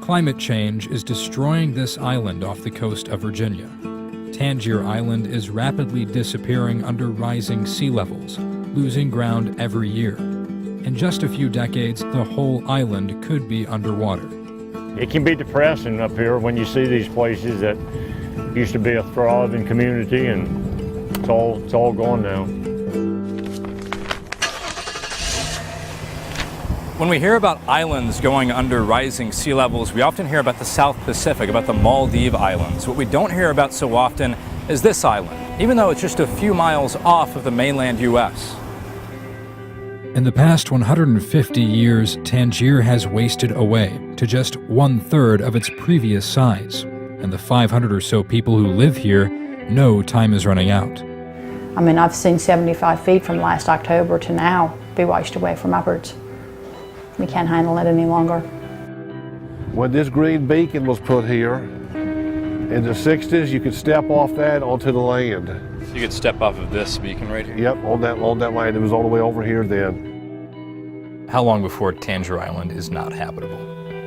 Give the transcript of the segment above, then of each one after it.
Climate change is destroying this island off the coast of Virginia. Tangier Island is rapidly disappearing under rising sea levels, losing ground every year. In just a few decades, the whole island could be underwater. It can be depressing up here when you see these places that used to be a thriving community, and it's all gone now. When we hear about islands going under rising sea levels, we often hear about the South Pacific, about the Maldive Islands. What we don't hear about so often is this island, even though it's just a few miles off of the mainland U.S. In the past 150 years, Tangier has wasted away to just 1/3 of its previous size. And the 500 or so people who live here know time is running out. I mean, I've seen 75 feet from last October to now be washed away from upwards. We can't handle it any longer. When this green beacon was put here in the 60s, you could step off that onto the land. So you could step off of this beacon right here? Yep, on that land. It was all the way over here then. How long before Tangier Island is not habitable?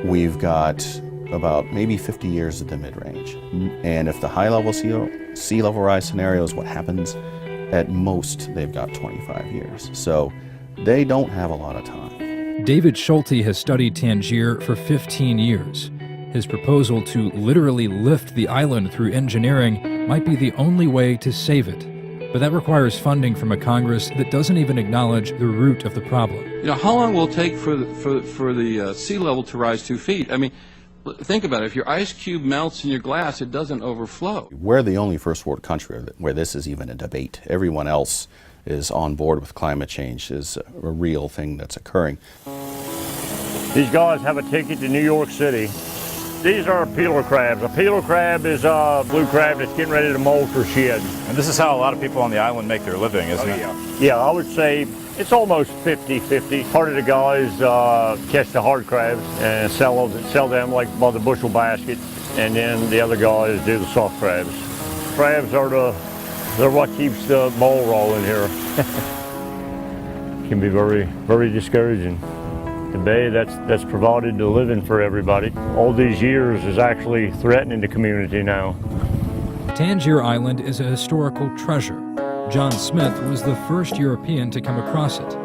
We've got about maybe 50 years at the mid-range. And if the high-level sea level rise scenario is what happens, at most they've got 25 years. So they don't have a lot of time. David Schulte has studied Tangier for 15 years. His proposal to literally lift the island through engineering might be the only way to save it. But that requires funding from a Congress that doesn't even acknowledge the root of the problem. You know, how long will it take for the sea level to rise 2 feet? I mean, think about it. If your ice cube melts in your glass, it doesn't overflow. We're the only first world country where this is even a debate. Everyone else is on board with climate change, is a real thing that's occurring. These guys have a ticket to New York City. These are peeler crabs. A peeler crab is a blue crab that's getting ready to molt or shed. And this is how a lot of people on the island make their living, isn't it? Yeah, I would say it's almost 50-50. Part of the guys catch the hard crabs and sell them like by the bushel basket, and then the other guys do the soft crabs. Crabs are they're what keeps the ball rolling here. Can be very, very discouraging. The bay that's provided a living for everybody, all these years is actually threatening the community now. Tangier Island is a historical treasure. John Smith was the first European to come across it.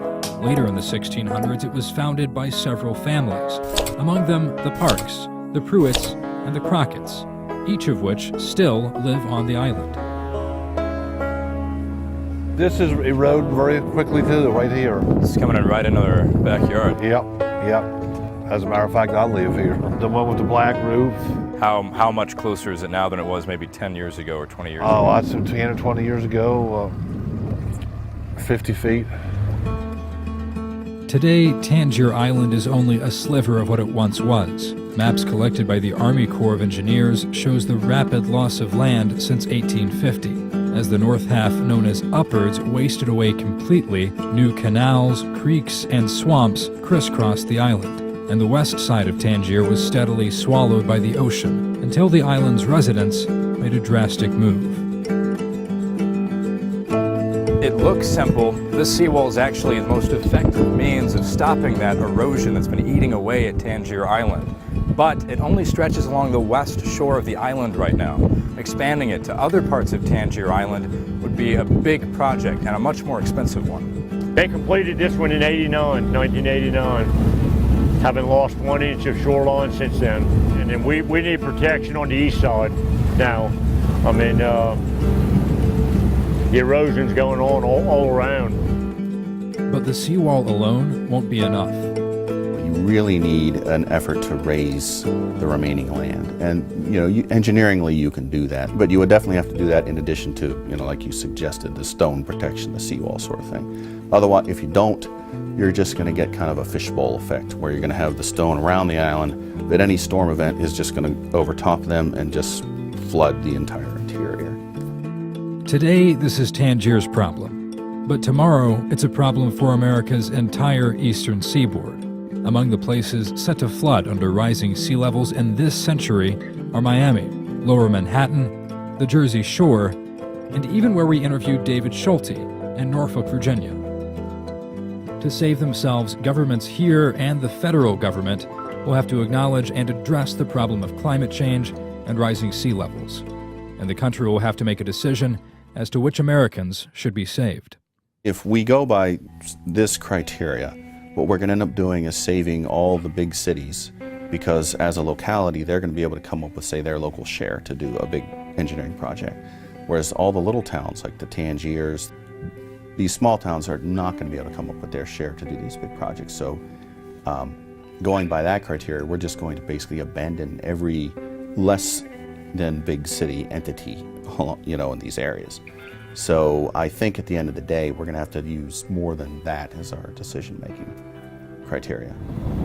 Later in the 1600s, it was founded by several families, among them the Parks, the Pruitts, and the Crockett's, each of which still live on the island. This is eroding very quickly too, right here. It's coming in right into their backyard. Yep. As a matter of fact, I live here. The one with the black roof. How much closer is it now than it was maybe 10 years ago or 20 years ago? Oh, I'd say 10 or 20 years ago, 50 feet. Today, Tangier Island is only a sliver of what it once was. Maps collected by the Army Corps of Engineers shows the rapid loss of land since 1850. As the north half, known as Uppards, wasted away completely, new canals, creeks, and swamps crisscrossed the island, and the west side of Tangier was steadily swallowed by the ocean until the island's residents made a drastic move. It looks simple. This seawall is actually the most effective means of stopping that erosion that's been eating away at Tangier Island. But it only stretches along the west shore of the island right now. Expanding it to other parts of Tangier Island would be a big project and a much more expensive one. They completed this one in 1989. Haven't lost 1 inch of shoreline since then. And then we need protection on the east side now. I mean, the erosion's going on all around. But the seawall alone won't be enough. You really need an effort to raise the remaining land. And, you know, engineeringly you can do that, but you would definitely have to do that in addition to, you know, like you suggested, the stone protection, the seawall sort of thing. Otherwise, if you don't, you're just going to get kind of a fishbowl effect where you're going to have the stone around the island, but any storm event is just going to overtop them and just flood the entire interior. Today, this is Tangier's problem. But tomorrow, it's a problem for America's entire eastern seaboard. Among the places set to flood under rising sea levels in this century are Miami, Lower Manhattan, the Jersey Shore, and even where we interviewed David Schulte in Norfolk, Virginia. To save themselves, governments here and the federal government will have to acknowledge and address the problem of climate change and rising sea levels. And the country will have to make a decision as to which Americans should be saved. If we go by this criteria, what we're going to end up doing is saving all the big cities, because as a locality, they're going to be able to come up with, say, their local share to do a big engineering project. Whereas all the little towns, like the Tangiers, these small towns are not going to be able to come up with their share to do these big projects. So going by that criteria, we're just going to basically abandon every less than big city entity, you know, in these areas. So I think at the end of the day, we're going to have to use more than that as our decision-making criteria.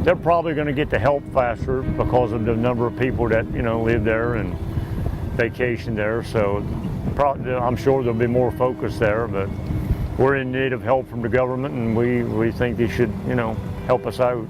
They're probably going to get the help faster because of the number of people that, you know, live there and vacation there. So I'm sure there'll be more focus there, but we're in need of help from the government, and we think they should, you know, help us out.